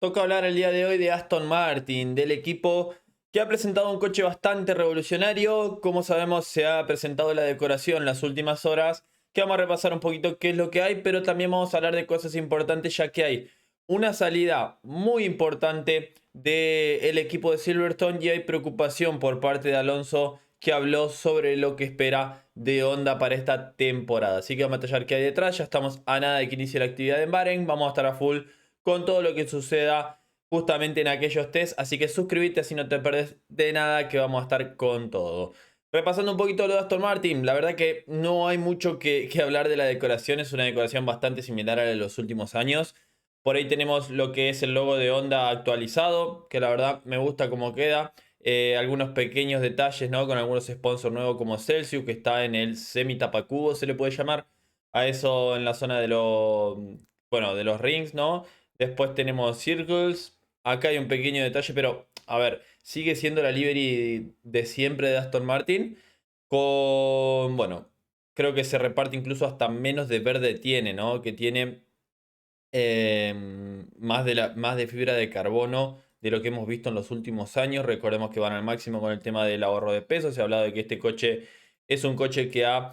Toca hablar el día de hoy de Aston Martin, del equipo que ha presentado un coche bastante revolucionario. Como sabemos, se ha presentado la decoración las últimas horas, que vamos a repasar un poquito qué es lo que hay, pero también vamos a hablar de cosas importantes, ya que hay una salida muy importante del equipo de Silverstone y hay preocupación por parte de Alonso, que habló sobre lo que espera de Honda para esta temporada. Así que vamos a detallar qué hay detrás. Ya estamos a nada de que inicie la actividad en Bahrein. Vamos a estar a full con todo lo que suceda justamente en aquellos test. Así que suscríbete así no te perdés de nada, que vamos a estar con todo. Repasando un poquito lo de Aston Martin, la verdad que no hay mucho que hablar de la decoración. Es una decoración bastante similar a la de los últimos años. Por ahí tenemos lo que es el logo de Honda actualizado, que la verdad me gusta cómo queda. Algunos pequeños detalles, ¿no? Con algunos sponsors nuevos como Celsius, que está en el semi tapacubo, se le puede llamar. A eso en la zona de los, bueno, de los rings, ¿no? Después tenemos Circles. Acá hay un pequeño detalle, pero a ver, sigue siendo la livery de siempre de Aston Martin. Con, bueno, creo que se reparte incluso hasta menos de verde tiene, ¿no? Que tiene más de fibra de carbono de lo que hemos visto en los últimos años. Recordemos que van al máximo con el tema del ahorro de peso. Se ha hablado de que este coche es un coche que ha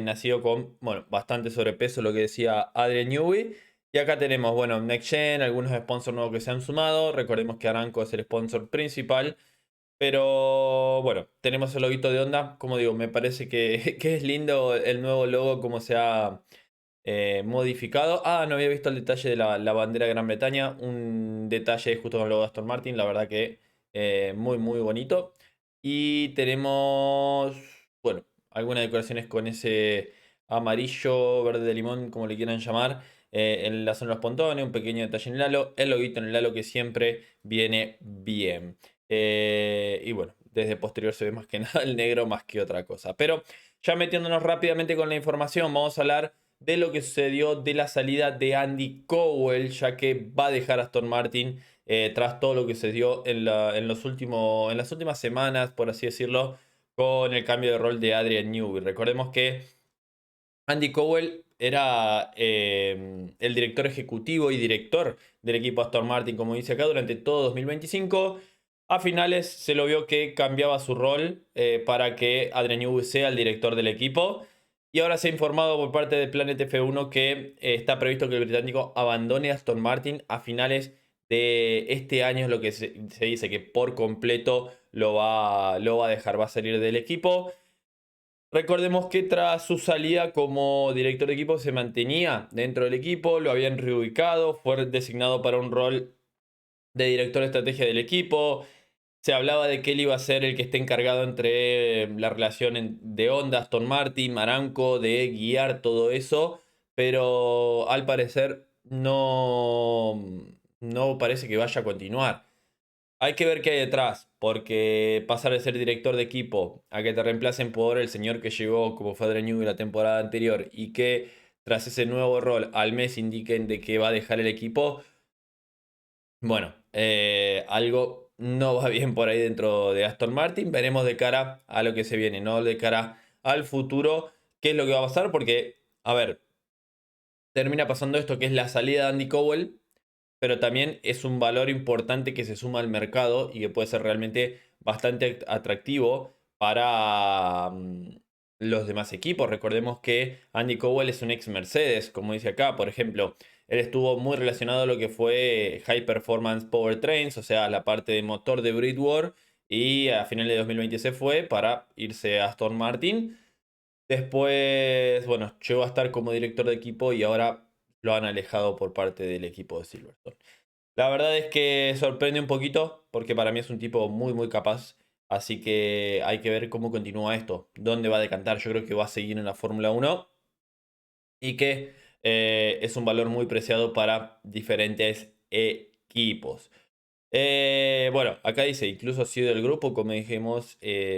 nacido con, bueno, bastante sobrepeso, lo que decía Adrian Newey. Y acá tenemos, bueno, Next Gen, algunos sponsors nuevos que se han sumado. Recordemos que Aramco es el sponsor principal. Pero bueno, tenemos el loguito de Honda. Como digo, me parece que, que es lindo el nuevo logo, como se ha modificado. Ah, no había visto el detalle de la bandera de Gran Bretaña. Un detalle justo con el logo de Aston Martin. La verdad que muy, muy bonito. Y tenemos, bueno, algunas decoraciones con ese amarillo, verde de limón, como le quieran llamar. En la zona de los pontones, un pequeño detalle en el halo. El loguito en el halo que siempre viene bien. Y bueno, desde posterior se ve más que nada el negro más que otra cosa. Pero ya metiéndonos rápidamente con la información, vamos a hablar de lo que sucedió de la salida de Andy Cowell, ya que va a dejar Aston Martin tras todo lo que se dio en las últimas semanas, por así decirlo, con el cambio de rol de Adrian Newey. Recordemos que Andy Cowell era el director ejecutivo y director del equipo Aston Martin, como dice acá, durante todo 2025. A finales se lo vio que cambiaba su rol para que Adrian Newey sea el director del equipo. Y ahora se ha informado por parte de Planet F1 que está previsto que el británico abandone Aston Martin a finales de este año. Es lo que se dice, que por completo lo va a dejar, va a salir del equipo. Recordemos que tras su salida como director de equipo se mantenía dentro del equipo, lo habían reubicado, fue designado para un rol de director de estrategia del equipo. Se hablaba de que él iba a ser el que esté encargado entre la relación de Honda, Aston Martin, Aramco, de guiar todo eso, pero al parecer no parece que vaya a continuar. Hay que ver qué hay detrás, porque pasar de ser director de equipo a que te reemplacen por el señor que llegó como fue Adrian Newey la temporada anterior y que tras ese nuevo rol al mes indiquen de que va a dejar el equipo, bueno, algo no va bien por ahí dentro de Aston Martin. Veremos de cara a lo que se viene, no de cara al futuro, qué es lo que va a pasar, porque, a ver, termina pasando esto que es la salida de Andy Cowell, pero también es un valor importante que se suma al mercado y que puede ser realmente bastante atractivo para los demás equipos. Recordemos que Andy Cowell es un ex Mercedes, como dice acá, por ejemplo. Él estuvo muy relacionado a lo que fue High Performance Powertrains, o sea, la parte de motor de Breedware, y a finales de 2020 se fue para irse a Aston Martin. Después, bueno, llegó a estar como director de equipo y ahora lo han alejado por parte del equipo de Silverstone. La verdad es que sorprende un poquito porque para mí es un tipo muy muy capaz. Así que hay que ver cómo continúa esto, dónde va a decantar. Yo creo que va a seguir en la Fórmula 1 y que es un valor muy preciado para diferentes equipos. Bueno, acá dice, incluso ha sido del grupo, como dijimos,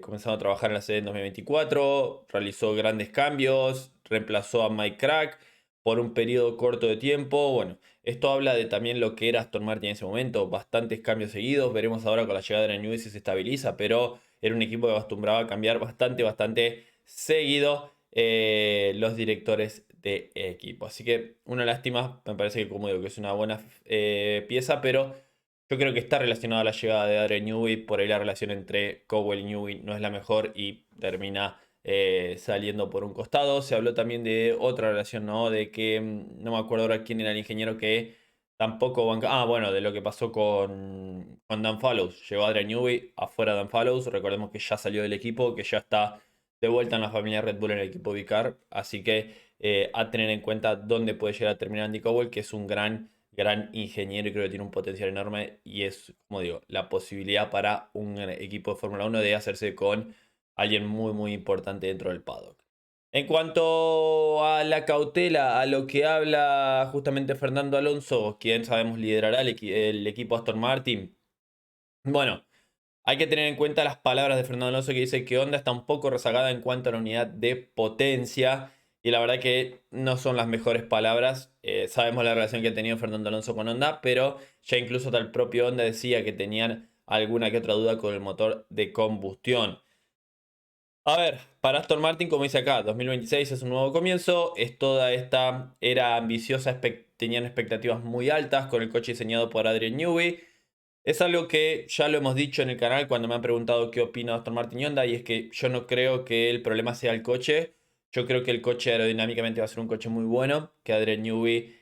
comenzando a trabajar en la serie en 2024, realizó grandes cambios, reemplazó a Mike Crack por un periodo corto de tiempo. Bueno, esto habla de también lo que era Aston Martin en ese momento, bastantes cambios seguidos. Veremos ahora con la llegada de Newey si se estabiliza, pero era un equipo que acostumbraba a cambiar bastante seguido. los directores de equipo. Así que una lástima, me parece que como digo que es una buena pieza, pero yo creo que está relacionado a la llegada de Adrian Newey, por ahí la relación entre Cowell y Newey no es la mejor y termina saliendo por un costado. Se habló también de otra relación, ¿no? De que no me acuerdo ahora quién era el ingeniero que tampoco banca. Ah, bueno, de lo que pasó con Dan Fallows. Llegó Adrian Newey, afuera Dan Fallows. Recordemos que ya salió del equipo, que ya está de vuelta en la familia Red Bull en el equipo Vicar. Así que a tener en cuenta dónde puede llegar a terminar Andy Cowell, que es un gran ingeniero y creo que tiene un potencial enorme. Y es, como digo, la posibilidad para un equipo de Fórmula 1 de hacerse con alguien muy importante dentro del paddock. En cuanto a la cautela, a lo que habla justamente Fernando Alonso, quien sabemos liderará el equipo Aston Martin, bueno, hay que tener en cuenta las palabras de Fernando Alonso que dice que Honda está un poco rezagada en cuanto a la unidad de potencia y la verdad que no son las mejores palabras. Sabemos la relación que ha tenido Fernando Alonso con Honda, pero ya incluso hasta el propio Honda decía que tenían alguna que otra duda con el motor de combustión. A ver, para Aston Martin, como dice acá, 2026 es un nuevo comienzo, es toda esta era ambiciosa, tenían expectativas muy altas con el coche diseñado por Adrian Newey. Es algo que ya lo hemos dicho en el canal cuando me han preguntado qué opino de Aston Martin y Honda, y es que yo no creo que el problema sea el coche, yo creo que el coche aerodinámicamente va a ser un coche muy bueno, que Adrian Newey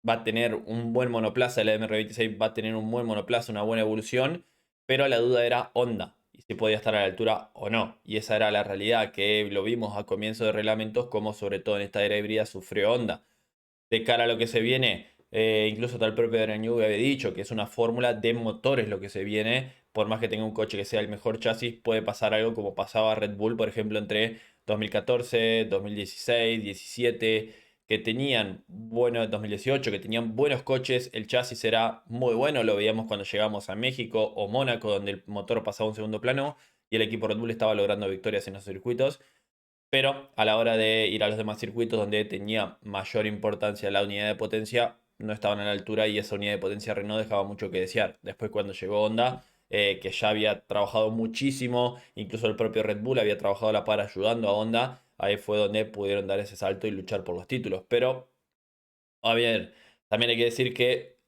va a tener un buen monoplaza, el MR26 va a tener un buen monoplaza, una buena evolución, pero la duda era Honda y si podía estar a la altura o no. Y esa era la realidad que lo vimos a comienzo de reglamentos, como sobre todo en esta era híbrida sufrió Honda. De cara a lo que se viene, incluso tal propio Adrian Newey había dicho que es una fórmula de motores lo que se viene. Por más que tenga un coche que sea el mejor chasis, puede pasar algo como pasaba a Red Bull, por ejemplo, entre 2014, 2016, 17, que tenían, bueno, 2018, que tenían buenos coches, el chasis era muy bueno, lo veíamos cuando llegamos a México o Mónaco, donde el motor pasaba a un segundo plano y el equipo Red Bull estaba logrando victorias en los circuitos. Pero a la hora de ir a los demás circuitos donde tenía mayor importancia la unidad de potencia, no estaban a la altura y esa unidad de potencia Renault dejaba mucho que desear. Después cuando llegó Honda, que ya había trabajado muchísimo, incluso el propio Red Bull había trabajado a la par ayudando a Honda, ahí fue donde pudieron dar ese salto y luchar por los títulos. Pero, a ver, también hay que decir que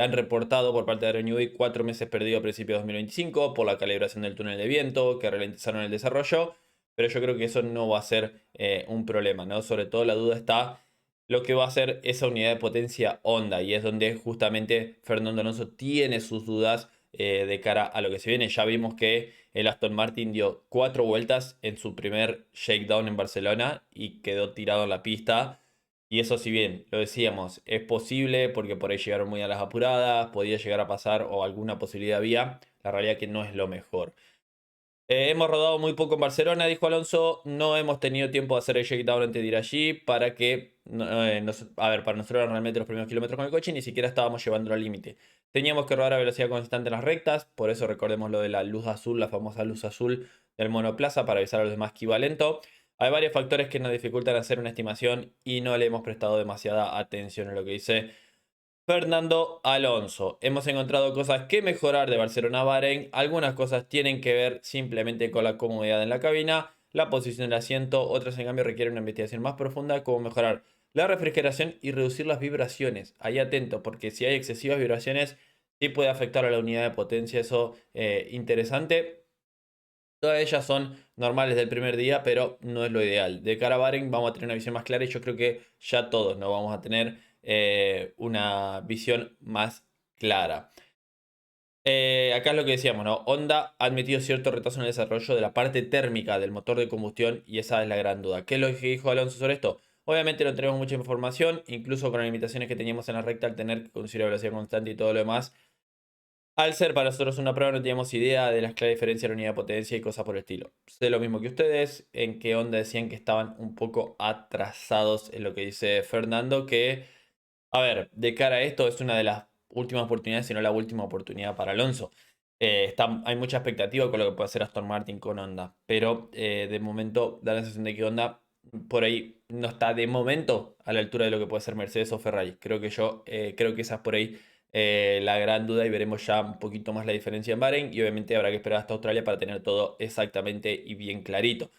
han reportado por parte de Renault 4 meses perdidos a principios de 2025 por la calibración del túnel de viento, que ralentizaron el desarrollo, pero yo creo que eso no va a ser un problema, ¿no? Sobre todo la duda está lo que va a ser esa unidad de potencia Honda, y es donde justamente Fernando Alonso tiene sus dudas de cara a lo que se viene. Ya vimos que el Aston Martin dio 4 vueltas en su primer shakedown en Barcelona y quedó tirado en la pista. Y eso, si bien lo decíamos, es posible porque por ahí llegaron muy a las apuradas, podía llegar a pasar o alguna posibilidad había, la realidad es que no es lo mejor. Hemos rodado muy poco en Barcelona, dijo Alonso. No hemos tenido tiempo de hacer el shakedown antes de ir allí para que, a ver, para nosotros eran realmente los primeros kilómetros con el coche y ni siquiera estábamos llevándolo al límite. Teníamos que rodar a velocidad constante en las rectas, por eso recordemos lo de la luz azul, la famosa luz azul del monoplaza para avisar a los demás que iba lento. Hay varios factores que nos dificultan hacer una estimación y no le hemos prestado demasiada atención a lo que dice Fernando Alonso. Hemos encontrado cosas que mejorar de Barcelona a Bahrein. Algunas cosas tienen que ver simplemente con la comodidad en la cabina, la posición del asiento. Otras, en cambio, requieren una investigación más profunda, como mejorar la refrigeración y reducir las vibraciones. Ahí atento, porque si hay excesivas vibraciones, sí puede afectar a la unidad de potencia. Eso interesante. Todas ellas son normales del primer día, pero no es lo ideal. De cara a Bahrein vamos a tener una visión más clara y yo creo que ya todos no vamos a tener una visión más clara. Acá es lo que decíamos, ¿no? Honda ha admitido cierto retraso en el desarrollo de la parte térmica del motor de combustión y esa es la gran duda. ¿Qué es lo que dijo Alonso sobre esto? Obviamente no tenemos mucha información, incluso con las limitaciones que teníamos en la recta al tener que conducir a velocidad constante y todo lo demás. Al ser para nosotros una prueba no teníamos idea de las claras diferencias de la unidad de potencia y cosas por el estilo. Sé lo mismo que ustedes, en qué onda decían que estaban un poco atrasados en lo que dice Fernando, que, a ver, de cara a esto es una de las últimas oportunidades, si no la última oportunidad para Alonso. Hay mucha expectativa con lo que puede hacer Aston Martin con Honda, pero de momento da la sensación de que Honda por ahí no está de momento a la altura de lo que puede ser Mercedes o Ferrari. Creo que esa es por ahí la gran duda y veremos ya un poquito más la diferencia en Bahrein y obviamente habrá que esperar hasta Australia para tener todo exactamente y bien clarito.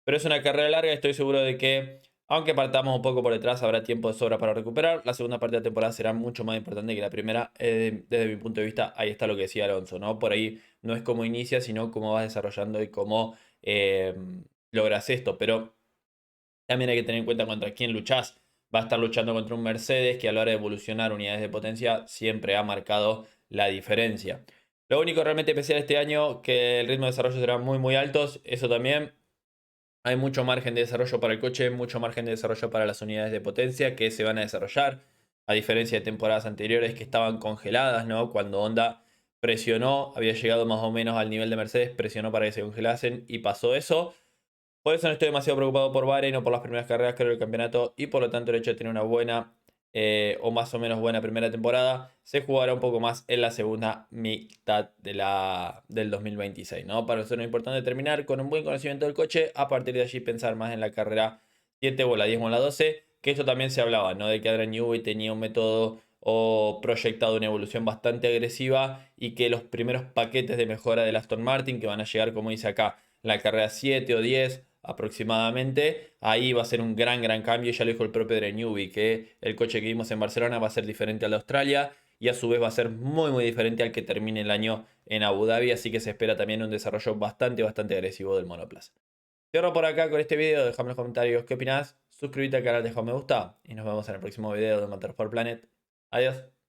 Pero es una carrera larga y estoy seguro de que, aunque partamos un poco por detrás, habrá tiempo de sobra para recuperar. La segunda parte de la temporada será mucho más importante que la primera. Desde mi punto de vista, ahí está lo que decía Alonso, ¿no? Por ahí no es cómo inicia, sino cómo vas desarrollando y cómo eh, logras esto. Pero también hay que tener en cuenta contra quién luchás. Va a estar luchando contra un Mercedes que a la hora de evolucionar unidades de potencia siempre ha marcado la diferencia. Lo único realmente especial este año que el ritmo de desarrollo será muy muy altos. Eso también. Hay mucho margen de desarrollo para el coche, mucho margen de desarrollo para las unidades de potencia que se van a desarrollar, a diferencia de temporadas anteriores que estaban congeladas, ¿no? Cuando Honda presionó, había llegado más o menos al nivel de Mercedes, presionó para que se congelasen y pasó eso. Por eso no estoy demasiado preocupado por Bahrein o por las primeras carreras, creo, del campeonato. Y por lo tanto, el hecho de tener una buena o más o menos buena primera temporada se jugará un poco más en la segunda mitad del 2026, ¿no? Para nosotros es importante terminar con un buen conocimiento del coche. A partir de allí, pensar más en la carrera 7 o la 10 o la 12. Que esto también se hablaba, ¿no? De que Adrian Newey tenía un método o proyectado una evolución bastante agresiva y que los primeros paquetes de mejora del Aston Martin que van a llegar, como dice acá, la carrera 7 o 10 aproximadamente, ahí va a ser un gran cambio. Ya lo dijo el propio de Newby, que el coche que vimos en Barcelona va a ser diferente al de Australia y a su vez va a ser muy diferente al que termine el año en Abu Dhabi, así que se espera también un desarrollo bastante agresivo del monoplaza. Cierro por acá con este video, déjame en los comentarios qué opinás, suscríbete al canal, deja un me gusta y nos vemos en el próximo video de Motorsport Planet. Adiós.